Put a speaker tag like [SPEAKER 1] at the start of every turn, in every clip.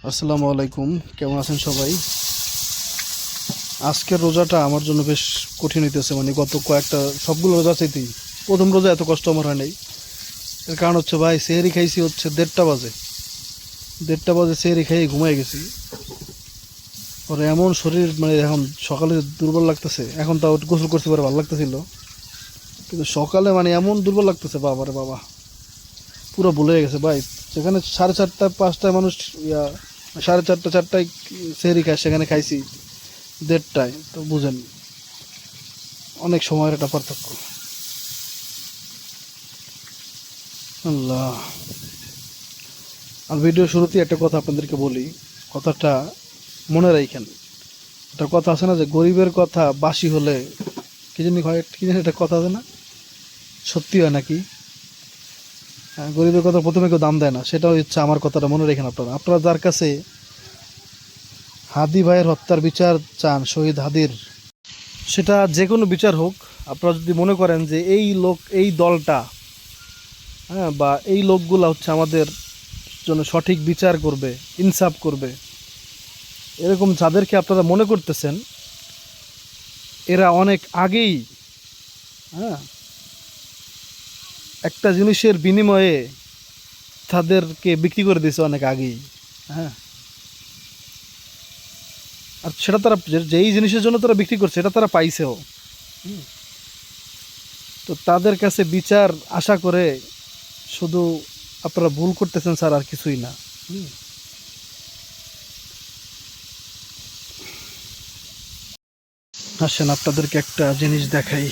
[SPEAKER 1] আসসালামু আলাইকুম, কেমন আছেন সবাই? আজকের রোজাটা আমার জন্য বেশ কঠিন হইতেছে। মানে গত কয়েকটা সবগুলো রোজা চাইতেই প্রথম রোজা এত কষ্ট আমার হয় নাই। এর কারণ হচ্ছে ভাই, সেহরি খাইছি হচ্ছে 1:30 বাজে। 1:30 বাজে সেহরি খাইয়ে ঘুমাই গেছি। পরে এমন শরীর, মানে এখন সকালে দুর্বল লাগতেছে। এখন তাও গোসল করতে পারে ভালো লাগতেছিল, কিন্তু সকালে মানে এমন দুর্বল লাগতেছে, বাবারে বাবা, পুরো ভুলে গেছে ভাই। যেখানে 4:30 5টায় মানুষ 4:30 4টায় সেহরি খায়, সেখানে খাইছি 1:30টায়। তো বুঝেন অনেক সময়ের একটা পার্থক্য। আল্লাহ। আর ভিডিও শুরুতেই একটা কথা আপনাদেরকে বলি, কথাটা মনে রাখেন। একটা কথা আছে না, যে গরিবের কথা বাসি হলে কি জানি হয়, কি জানি একটা কথা আছে না, সত্যি হয় নাকি? গরিবের কথা প্রথমে কেউ দাম দেয় না, সেটাও হচ্ছে আমার কথাটা মনে রাখেন। আপনারা যার কাছে হাদি ভাইয়ের হত্যার বিচার চান, শহীদ হাদির, সেটা যে কোনো বিচার হোক, আপনারা যদি মনে করেন যে এই লোক, এই দলটা, হ্যাঁ, বা এই লোকগুলা হচ্ছে আমাদের জন্য সঠিক বিচার করবে, ইনসাফ করবে, এরকম যাদেরকে আপনারা মনে করতেছেন, এরা অনেক আগেই, হ্যাঁ, একটা জিনিসের বিনিময়ে তাদেরকে বিক্রি করে দিয়েছে অনেক আগেই। হ্যাঁ, আর সেটা তারা যেই জিনিসের জন্য তারা বিক্রি করছে, এটা তারা পাইছেও। তো তাদের কাছে বিচার আশা করে শুধু আপনারা ভুল করতেছেন স্যার, আর কিছুই না। আসেন আপনাদেরকে একটা জিনিস দেখাই।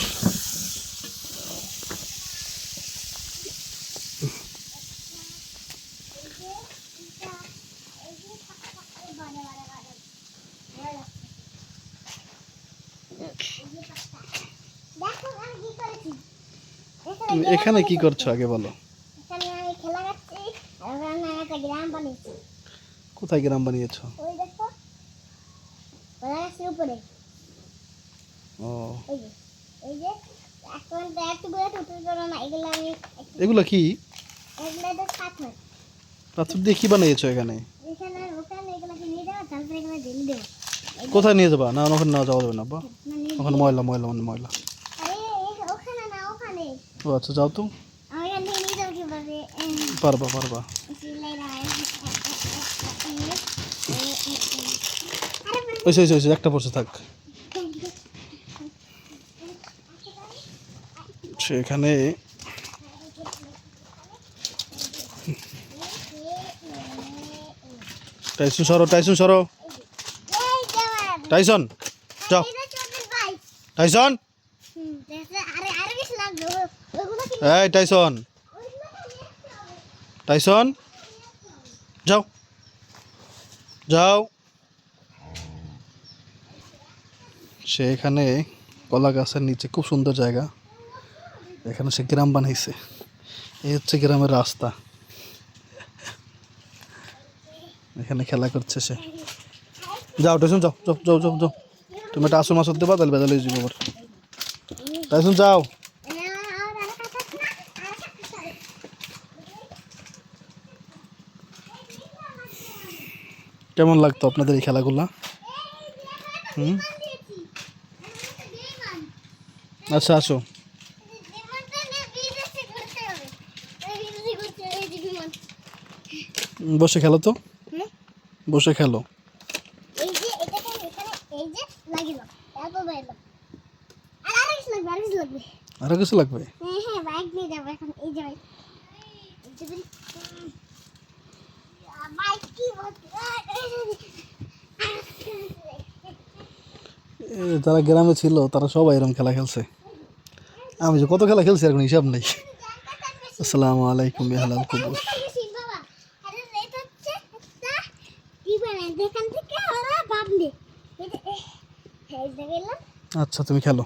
[SPEAKER 1] তুমি এখানে কি করছো আগে বলো? কোথায় গ্রাম বানিয়েছো? ও, এগুলো কি? পাথর দিয়ে কি বানিয়েছো এখানে? কোথায় নিয়ে যাবা? না, ওখানে না যাওয়া যাবে না, ওখানে ময়লা ময়লা ময়লা। ও আচ্ছা, যাও তো। পারবা পারবা। ওই একটা পড়ছে, থাক। সেখানে টাইসন সরো, টাইসন সরো, টাইসন যাও, টাইসন, এই টাইসন, টাইসন যাও, যাও। সেখানে কলা গাছের নিচে খুব সুন্দর জায়গা, এখানে সে গ্রাম বানাইছে। এই হচ্ছে গ্রামের রাস্তা, এখানে খেলা করছে সে। যাও টাইসন, যাও যাও যাও যাও যাও। তুমি একটা আসল মাছ দেবা, তাহলে বেদালে যাবো আবার। টাইসন যাও। কেমন লাগতো আপনাদের এই খেলাগুলা? আচ্ছা আসো, বসে খেলো তো, বসে খেলো। আরো কিছু লাগবে? যারা গ্রামে ছিল তারা সবাই এরকম খেলা খেলছে। আমি যে কত খেলা খেলছি, এখন হিসাব নেই। আসসালামু আলাইকুম হালাল কবুর। আচ্ছা তুমি খেলো।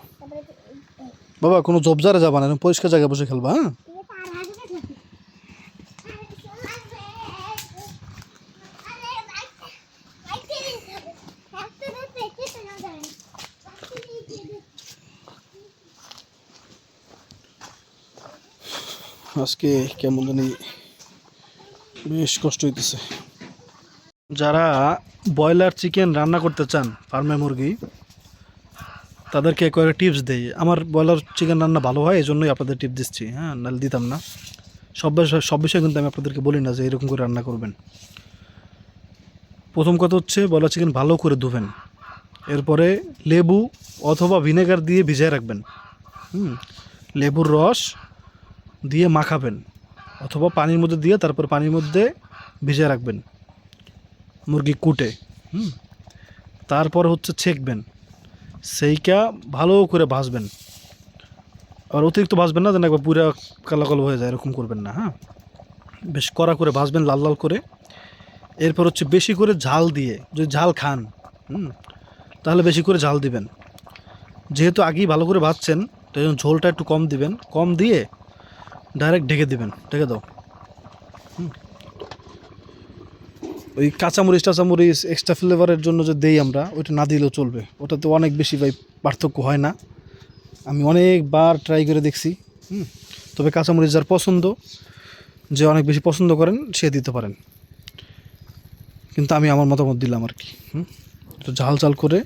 [SPEAKER 1] বাবা কোনো জবজারে যাবা না, পরিষ্কার জায়গায় বসে খেলবা। হ্যাঁ আজকে কেমন জানি বেশ কষ্ট হইতেছে। যারা ব্রয়লার চিকেন রান্না করতে চান, ফার্মে মুরগি, তাদেরকে কয়েকটা টিপস দেই। আমার ব্রয়লার চিকেন রান্না ভালো হয়, এই জন্যই আপনাদের টিপ দিচ্ছি। হ্যাঁ, নাহলে দিতাম না। সব বিষয়ে কিন্তু আমি আপনাদেরকে বলি না যে এরকম করে রান্না করবেন। প্রথম কথা হচ্ছে ব্রয়লার চিকেন ভালো করে ধুবেন, এরপরে লেবু অথবা ভিনেগার দিয়ে ভিজিয়ে রাখবেন। লেবুর রস দিয়ে মাখাবেন অথবা পানির মধ্যে দিয়ে তারপর পানির মধ্যে ভিজিয়ে রাখবেন মুরগি কুটে। তারপর হচ্ছে ছেঁকবেন, সেইটা ভালো করে ভাজবেন। আর অতিরিক্ত ভাজবেন না, যেন একবার পুরা কালো কালো হয়ে যায়, এরকম করবেন না। হ্যাঁ, বেশ কড়া করে ভাজবেন, লাল লাল করে। এরপর হচ্ছে বেশি করে ঝাল দিয়ে, যদি ঝাল খান তাহলে বেশি করে ঝাল দিবেন। যেহেতু আগেই ভালো করে ভাজছেন, তো এই জন্য ঝোলটা একটু কম দিবেন। কম দিয়ে ডাইরেক্ট ঢেকে দিবেন। ঢেকে দাও। ওই কাঁচামরিচ এক্সট্রা ফ্লেভারের জন্য যে দেই আমরা, ওইটা না দিলেও চলবে। ওটা তো অনেক বেশি ভাই পার্থক্য হয় না, আমি অনেকবার ট্রাই করে দেখছি। তবে কাঁচামরিচ যার পছন্দ, যে অনেক বেশি পছন্দ করেন, সে দিতে পারেন। কিন্তু আমি আমার মতামত দিলাম আর কি। একটু ঝাল ঝাল করে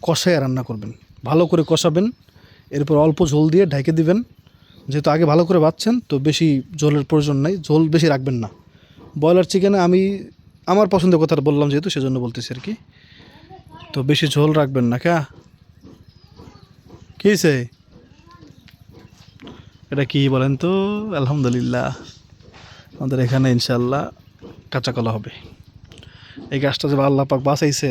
[SPEAKER 1] কষায় রান্না করবেন, ভালো করে কষাবেন। এরপর অল্প ঝোল দিয়ে ঢেকে দিবেন। যেহেতু আগে ভালো করে ভাজছেন, তো বেশি ঝোলের প্রয়োজন নাই, ঝোল বেশি রাখবেন না। ব্রয়লার চিকেনে আমি আমার পছন্দের কথাটা বললাম যেহেতু, সেজন্য বলতেছি আর কি। তো বেশি ঝোল রাখবেন না। কি হয়েছে এটা, কি বলেন তো? আলহামদুলিল্লাহ, আমাদের এখানে ইনশাল্লাহ কাঁচা কলা হবে। এই গাছটা যে আল্লাহ পাক বাঁচাইছে,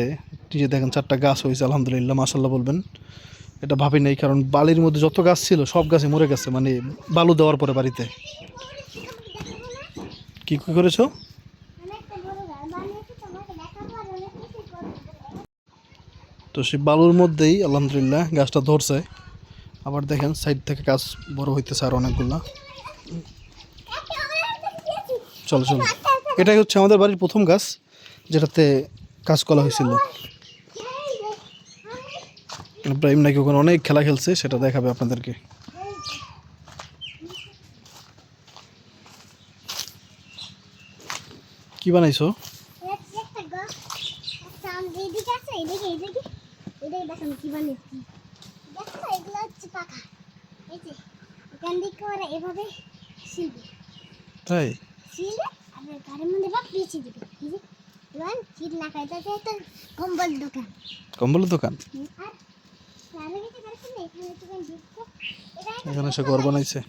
[SPEAKER 1] যে দেখেন 4টা গাছ হয়েছে, আলহামদুলিল্লাহ, মাশাল্লাহ বলবেন। এটা ভাবি নাই, কারণ বালির মধ্যে যত গাছ ছিল সব গাছে মরে গেছে, মানে বালু দেওয়ার পরে বাড়িতে। কি করেছো? তো সেই বালুর মধ্যেই আলহামদুলিল্লাহ গাছটা ধরছে। আবার দেখেন সাইড থেকে গাছ বড় হইতেছে আর অনেকগুলা। চলো চলো, এটাই হচ্ছে আমাদের বাড়ির প্রথম গাছ যেটাতে কাঁচকলা হয়েছিল। ইব্রাহিম নাকি ওখানে অনেক খেলা খেলছে, সেটা দেখাবে আপনাদেরকে। কি বানাইছো? তাই কম্বলের দোকান, এখানে সে ঘর বানাইছে।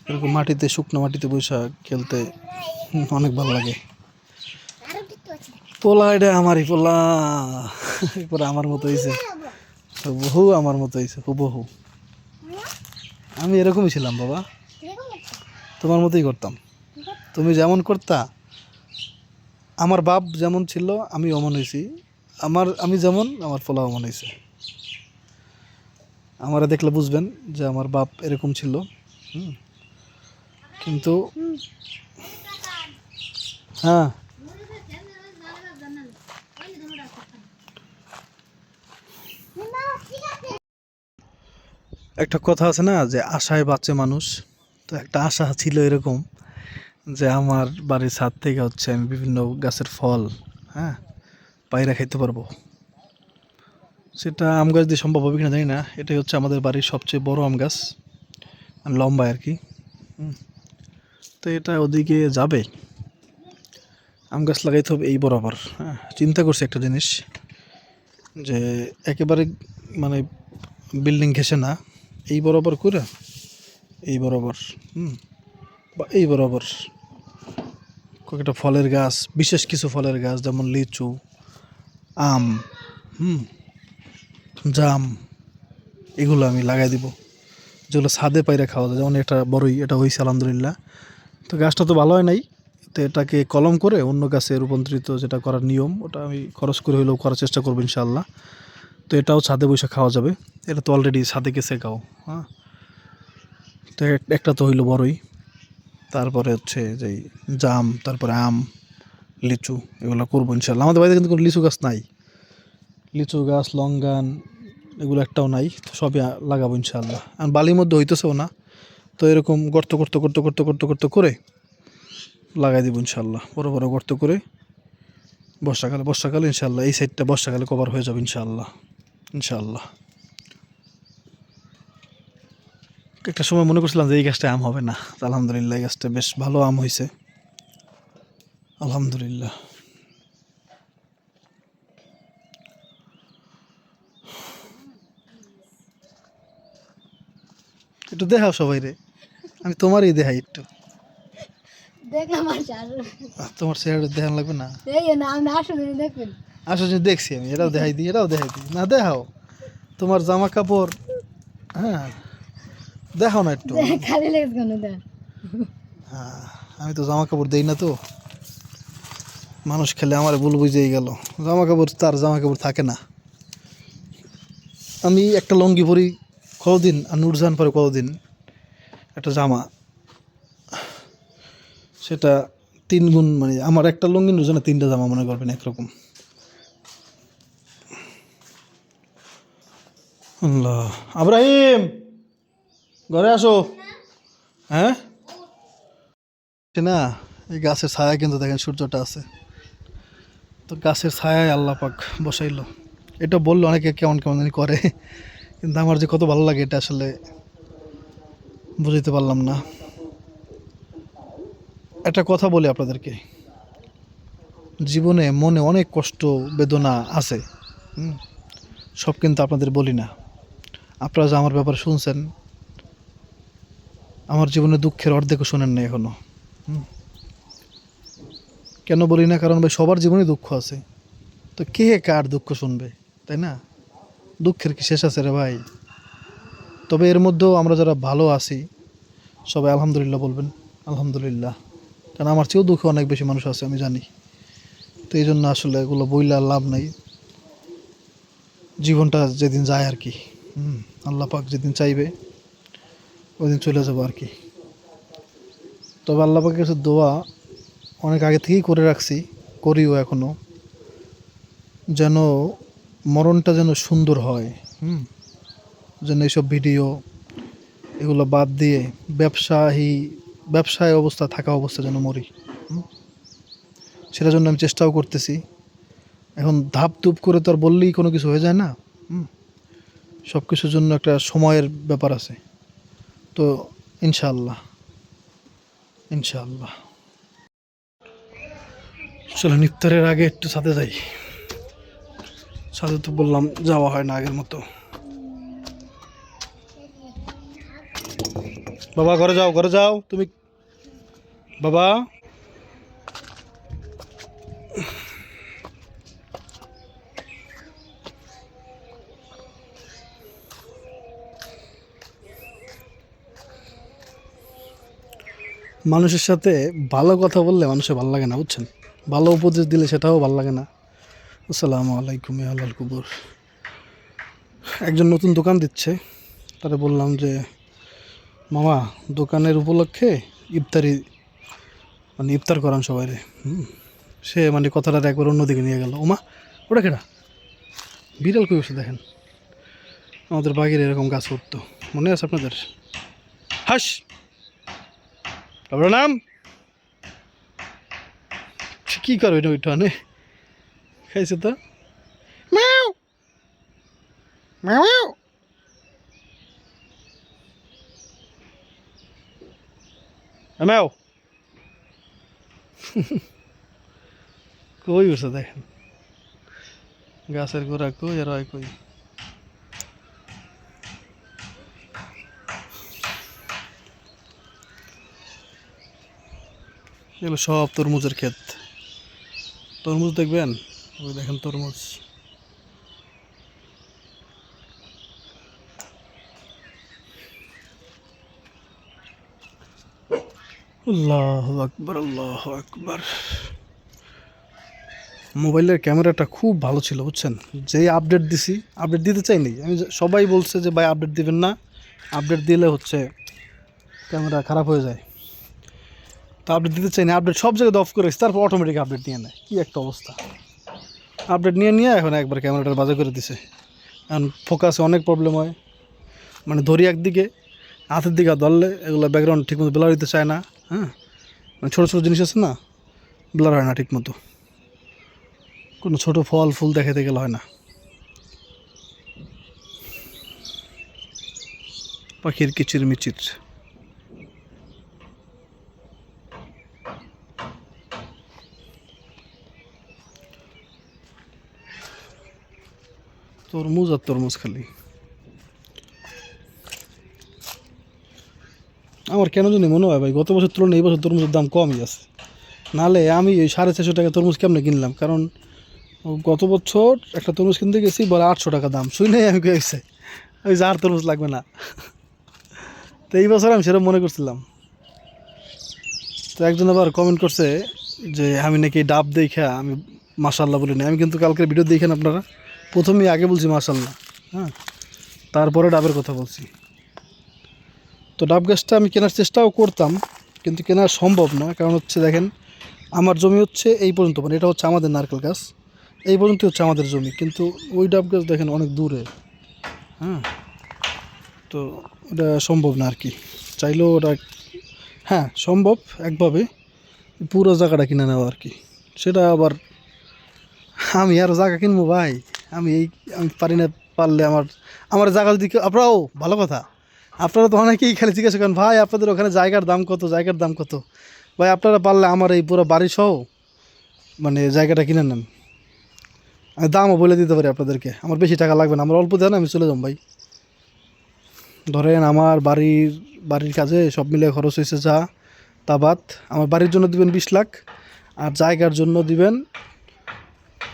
[SPEAKER 1] এরকম মাটিতে, শুকনো মাটিতে বসে খেলতে অনেক ভালো লাগে। পোলা, এটা আমারই পোলা, একবার আমার মতো হয়েছে, বহু আমার মতো হয়েছে, হুবহু। আমি এরকমই ছিলাম বাবা, তোমার মতোই করতাম। তুমি যেমন করতা, আমার বাপ যেমন ছিল আমি অমন হয়েছি, আমি যেমন আমার পোলা অমন হয়েছে। আমারা দেখলে বুঝবেন যে আমার বাপ এরকম ছিল। কিন্তু হ্যাঁ, একটা কথা আছে না যে আশায় বাঁচে মানুষ। তো একটা আশা ছিল এরকম যে আমার বাড়ির ছাদ থেকে হচ্ছে আমি বিভিন্ন গাছের ফল পায়রা খাইতে পারবো। সেটা আম গাছ দিয়ে সম্ভব হবে কিনা জানি না। এটাই হচ্ছে আমাদের বাড়ির সবচেয়ে বড় আম গাছ, লম্বা আর কি। তো এটা ওদিকে যাবে, আম গাছ লাগাইতে হবে এই বরাবর। চিন্তা করছি একটা জিনিস, যে একেবারে মানে বিল্ডিং ঘেসে না, এই বরাবর করে, এই বরাবর বা এই বরাবর কয়েকটা ফলের গাছ, বিশেষ কিছু ফলের গাছ, যেমন লিচু, আম, জাম, এগুলো আমি লাগাই দিব, যেগুলো ছাদে পায়রা খাওয়া যায়। যেমন এটা বড়ই, এটা হয়েছে আলহামদুলিল্লাহ। তো গাছটা তো ভালো হয় নাই, তো এটাকে কলম করে অন্য গাছে রূপান্তরিত যেটা করার নিয়ম, ওটা আমি খরচ করে হলেও করার চেষ্টা করবো ইনশাআল্লাহ। তো এটাও ছাদে বসে খাওয়া যাবে। এটা তো অলরেডি ছাদে গেছে গাও, হ্যাঁ। তো একটা তো হইলো বড়ই, তারপরে হচ্ছে যে জাম, তারপরে আম, লিচু, এগুলো করবো ইনশাল্লাহ। আমাদের বাড়িতে কিন্তু কোনো লিচু গাছ নাই, লিচু গাছ, লঙ্গান এগুলো একটাও নাই। তো সবই লাগাবো ইনশাল্লাহ। আর বালির মধ্যে হইতেছেও না, তো এরকম গর্ত করতে করতে করতে করতে করতে করে লাগাই দিব ইনশাল্লাহ। বড় বড় গর্ত করে বর্ষাকালে ইনশাল্লাহ এই সাইডটা বর্ষাকালে কভার হয়ে যাবে ইনশাল্লাহ। ইনশাল্লাহ একটা সময় মনে করছিলাম যে এই গাছটা আম হবে না, আলহামদুলিল্লাহ এই গাছটা বেশ ভালো আম হয়েছে, আলহামদুলিল্লাহ। একটু দেখাও সবাই রে, আমি তোমারই দেখাই একটু।
[SPEAKER 2] দেখলাম
[SPEAKER 1] তোমার চেহারা দেখান লাগবে না?
[SPEAKER 2] এই না আমি আসলে দেখবেন
[SPEAKER 1] আসলে দেখছি আমি, এটাও দেখাই দিই, এটাও দেখাই দিই। না দেখাও তোমার জামা কাপড়, হ্যাঁ দেখাও না একটু।
[SPEAKER 2] খালি লেগেছে কেন দেখ?
[SPEAKER 1] হ্যাঁ আমি তো জামা কাপড় দেই না, তো মানুষ খেলে আমার ভুল বুঝেই গেল। জামা কাপড় তার জামা কাপড় থাকে না। আমি একটা লঙ্গি পরি কতদিন, আর নুরজাহান পরে কতদিন একটা জামা, সেটা 3 গুণ, মানে আমার একটা লঙ্গি নুরজাহানের 3টা জামা মনে করবেন একরকম। আল্লাহ, আব্রাহিম ঘরে আসো। হ্যাঁ না, এই গাছের ছায়া কিন্তু দেখেন সূর্যটা আছে, তো গাছের ছায়ায় আল্লাহ পাক বসাইলো। এটা বললো অনেকে কেমন কেমন জানি করে, কিন্তু আমার যে কত ভালো লাগে এটা আসলে বুঝতে পারলাম না। একটা কথা বলি আপনাদেরকে, জীবনে মনে অনেক কষ্ট বেদনা আছে, সব কিন্তু আপনাদের বলি না। আপনারা যে আমার ব্যাপারে শুনছেন, আমার জীবনে দুঃখের অর্ধেকও শোনেন না এখনো। কেন বলি না, কারণ ভাই সবার জীবনে দুঃখ আছে, তো কে কার দুঃখ শুনবে, তাই না? দুঃখের কি শেষ আছে রে ভাই? তবে এর মধ্যেও আমরা যারা ভালো আছি সবাই আলহামদুলিল্লাহ বলবেন, আলহামদুলিল্লাহ। কারণ আমার চেয়েও দুঃখে অনেক বেশি মানুষ আছে আমি জানি। তো এই জন্য আসলে এগুলো বইলে আর লাভ নাই, জীবনটা যেদিন যায় আর কি, আল্লাহ পাক যেদিন চাইবে ওই দিন চলে যাবো আর কি। তবে আল্লাহ পাকের কাছে দোয়া অনেক আগে থেকেই করে রাখছি, করিও এখনও, যেন মরণটা যেন সুন্দর হয়, যেন এইসব ভিডিও এগুলো বাদ দিয়ে ব্যবসায় অবস্থা থাকা অবস্থা যেন মরি, সেটার জন্য আমি চেষ্টাও করতেছি। এখন ধাপ ধুপ করে তো আর বললেই কোনো কিছু হয়ে যায় না, সব কিছুর জন্য একটা সময়ের ব্যাপার আছে। তো ইনশাআল্লাহ, ইনশাআল্লাহ। চলো ইফতারের আগে একটু ছাদে যাই, ছাদে তো বললাম যাওয়া হয় না আগের মতো। বাবা ঘরে যাও, ঘরে যাও তুমি, বাবা। মানুষের সাথে ভালো কথা বললে মানুষের ভালো লাগে না, বুঝছেন? ভালো উপদেশ দিলে সেটাও ভালো লাগে না। আসসালামু আলাইকুম আল্লাহর কুবুর। একজন নতুন দোকান দিচ্ছে, তারা বললাম যে মামা দোকানের উপলক্ষে ইফতারি, মানে ইফতার করান সবাই রে। সে মানে কথাটা একবার অন্যদিকে নিয়ে গেল। ওমা ওটা কেটা বিড়াল কই বসে দেখেন, আমাদের বাগের এরকম গাছ উঠতো, মনে আছে আপনাদের? হাস আপনার নাম কী করবে এটা ওইটা নে খাইছে তো, ম্যাও ম্যাও ম্যাও কই বসে দেখেন, গাছের গোড়া কই আর হয় কই। এগুলো সব তরমুজের ক্ষেত, তরমুজ দেখবেন, ওই দেখেন তরমুজ। আল্লাহু আকবার, আল্লাহু আকবার। মোবাইলের ক্যামেরাটা খুব ভালো ছিল বুঝছেন, যেই আপডেট দিছি, আপডেট দিতে চাইনি আমি, সবাই বলছে যে ভাই আপডেট দিবেন না, আপডেট দিলে হচ্ছে ক্যামেরা খারাপ হয়ে যায়। তো আপডেট দিতে চাইনি, আপডেট সব জায়গায় অফ করে তারপর অটোমেটিক আপডেট নিয়ে নেয়, কী একটা অবস্থা। আপডেট নিয়ে এখন একবার ক্যামেরাটা বাজে করে দিছে। এখন ফোকাসে অনেক প্রবলেম হয়, মানে ধরি একদিকে, হাতের দিকে ধরলে এগুলো ব্যাকগ্রাউন্ড ঠিকমতো ব্লার দিতে চায় না। হ্যাঁ, মানে ছোটো ছোটো জিনিস আছে না, ব্লার হয় না ঠিকমতো, কোনো ছোটো ফল ফুল দেখাতে গেলে হয় না। পাখির কিচির মিচির। তরমুজ আর তরমুজ খালি। আমার কেন জানি মনে হয় ভাই গত বছর তুলনায় এই বছর তরমুজের দাম কমই আছে। নাহলে আমি ওই 450 টাকা তরমুজ কেমনে কিনলাম, কারণ গত বছর একটা তরমুজ কিনতে গেছি বলে 800 টাকা দাম, শুনে আমি গেছি ওই যে আর তরমুজ লাগবে না। তো এই বছর আমি সেরকম মনে করছিলাম। তো একজন আবার কমেন্ট করছে যে আমি নাকি ডাব দেখা আমি মাশাল্লাহ বলিনি, আমি কিন্তু কালকের ভিডিও দেখেন আপনারা, প্রথমেই আগে বলছি মাশাল্লাহ, হ্যাঁ, তারপরে ডাবের কথা বলছি। তো ডাব গাছটা আমি কেনার চেষ্টাও করতাম, কিন্তু কেনা সম্ভব না, কারণ হচ্ছে দেখেন আমার জমি হচ্ছে এই পর্যন্ত, মানে এটা হচ্ছে আমাদের নারকেল গাছ, এই পর্যন্ত হচ্ছে আমাদের জমি, কিন্তু ওই ডাব গাছ দেখেন অনেক দূরে। হ্যাঁ, তো ওটা সম্ভব না আর কি, চাইলেও ওটা, হ্যাঁ সম্ভব একভাবে, পুরো জায়গাটা কিনে নেওয়া আর কি। সেটা আবার আমি আরও জায়গা কিনবো ভাই, আমি পারি না। পারলে আমার আমার জায়গা যদি আপনারাও, ভালো কথা, আপনারা তো অনেকেই খালি জিজ্ঞাসা করেন ভাই আপনাদের ওখানে জায়গার দাম কত, জায়গার দাম কত। ভাই আপনারা পারলে আমার এই পুরো বাড়ি সহ মানে জায়গাটা কিনে নেন, আমি দামও বলে দিতে পারি আপনাদেরকে, আমার বেশি টাকা লাগবে না, আমার অল্প দেন আমি চলে যাম ভাই। ধরেন আমার বাড়ির কাজে সব মিলে খরচ হয়েছে যা তা বাদ, আমার বাড়ির জন্য দিবেন 20 লাখ, আর জায়গার জন্য দিবেন,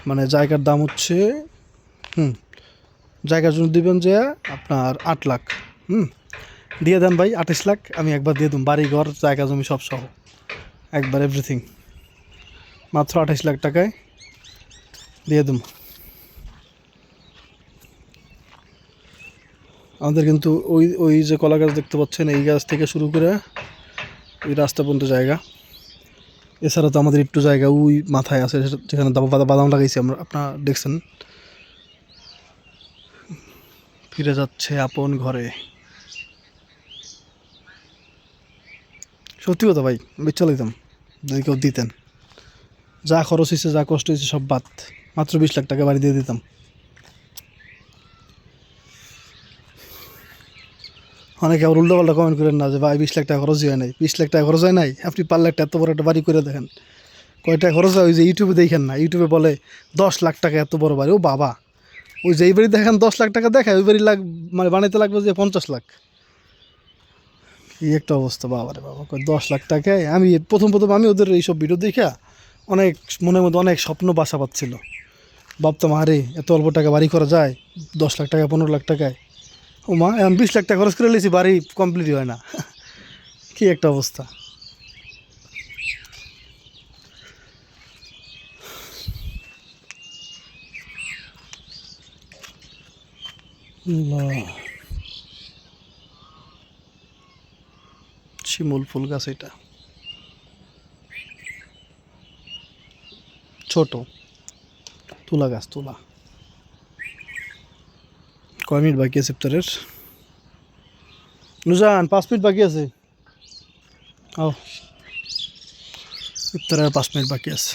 [SPEAKER 1] মানে জায়গার দাম হচ্ছে, জায়গার জন্য দিবেন যে আপনার 8 লাখ। দিয়ে দেন ভাই 28 লাখ, আমি একবার দিয়ে দিন, বাড়ি ঘর জায়গা জমি সব সহ একবার এভরিথিং, মাত্র 28 লাখ টাকায় দিয়ে দিন। আমাদের কিন্তু ওই ওই যে কলা গাছ দেখতে পাচ্ছেন, এই গাছ থেকে শুরু করে ওই রাস্তা পর্যন্ত জায়গা, এছাড়া তো আমাদের একটু জায়গা ওই মাথায় আছে যেখানে বাদাম লাগাইছি আমরা, আপনারা দেখছেন। ফিরে যাচ্ছে আপন ঘরে, সত্যি কথা ভাই, বেচা লাইতাম যদি কেউ দিতেন, যা খরচ হয়েছে যা কষ্ট হয়েছে সব বাদ, মাত্র 20 লাখ টাকা বাড়ি দিয়ে দিতাম। অনেকে আবার উল্টোপাল্টা কমেন্ট করেন না যে ভাই 20 লাখ টাকা খরচ হয় নাই, 20 লাখ টাকা খরচ হয় নাই, আপনি পারলে একটা এত বড় একটা বাড়ি করে দেখেন, কয়টা খরচ হয়। ওই যে ইউটিউবে দেখেন না, ইউটিউবে বলে 10 লাখ টাকা এত বড় বাড়ি, ও বাবা, ওই যে এই বাড়ি দেখেন 10 লাখ টাকা দেখায়, ওই বাড়ি মানে বানাইতে লাগবে যে 50 লাখ। এই একটা অবস্থা, বাবা রে বাবা, 10 লাখ টাকায় আমি প্রথম আমি ওদের এইসব ভিডিও দেখা অনেক মনের মধ্যে অনেক স্বপ্ন বাসা পাচ্ছিল, ভাবতাম আরে এত অল্প টাকা বাড়ি করা যায়, 10 লাখ টাকা 15 লাখ টাকায়। ও মা, এখন 20 লাখ টাকা খরচ করে নিয়েছি, বাড়ি কমপ্লিট হয় না। কি একটা অবস্থা। আল্লাহ, শিমুল ফুল গাছ, এটা ছোট তুলা গাছ, তুলা। কয় মিনিট বাকি আছে ইফতারের? নুজান 5 মিনিট বাকি আছে, ও ইফতারের 5 মিনিট বাকি আছে।